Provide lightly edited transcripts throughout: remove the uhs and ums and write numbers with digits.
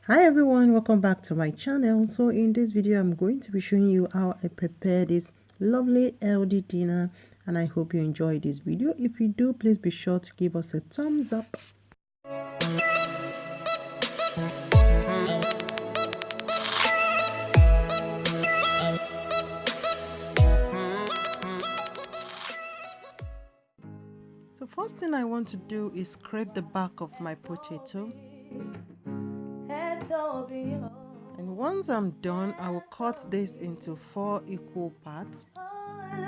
Hi everyone, welcome back to my channel. So in this video I'm going to be showing you how I prepare this lovely healthy dinner, and I hope you enjoy this video. If you do, please be sure to give us a thumbs up. So first thing I want to do is scrape the back of my potato. And once I'm done, I will cut this into 4 equal parts. And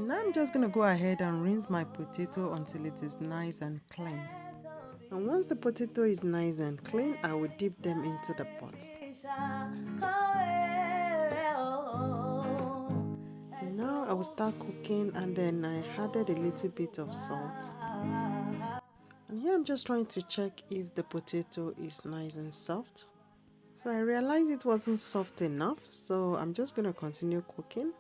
now I'm just going to go ahead and rinse my potato until it is nice and clean. And once the potato is nice and clean, I will dip them into the pot. And now I will start cooking, and then I added a little bit of salt. And here I'm just trying to check if the potato is nice and soft. So I realized it wasn't soft enough, so I'm just going to continue cooking.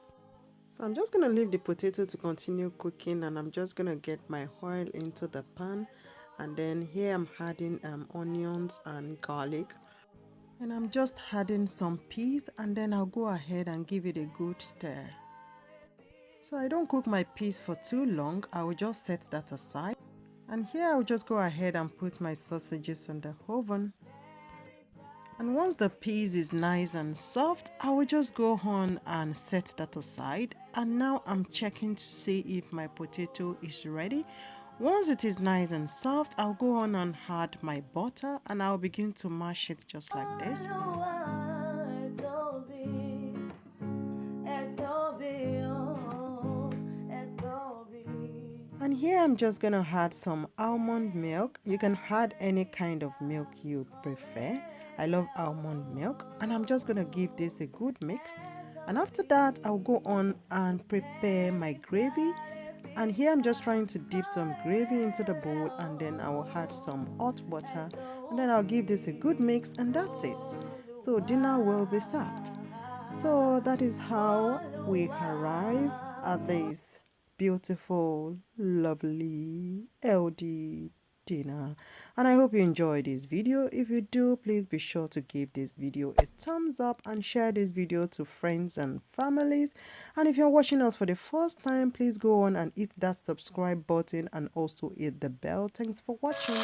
So I'm just going to leave the potato to continue cooking, and I'm just going to get my oil into the pan. And then here I'm adding onions and garlic. And I'm just adding some peas, and then I'll go ahead and give it a good stir. So I don't cook my peas for too long, I will just set that aside. And here I'll just go ahead and put my sausages in the oven. And once the peas is nice and soft, I will just go on and set that aside. And now I'm checking to see if my potato is ready. Once it is nice and soft, I'll go on and add my butter, and I'll begin to mash it just like this. And here I'm just gonna add some almond milk. You can add any kind of milk you prefer. I love almond milk, and I'm just gonna give this a good mix. And after that, I'll go on and prepare my gravy. And here I'm just trying to dip some gravy into the bowl, and then I will add some hot water, and then I'll give this a good mix, and that's it. So dinner will be served. So that is how we arrive at this beautiful, lovely, healthy dinner. And I hope you enjoyed this video. If you do, please be sure to give this video a thumbs up and share this video to friends and families. And if you're watching us for the first time, please go on and hit that subscribe button and also hit the bell. Thanks for watching.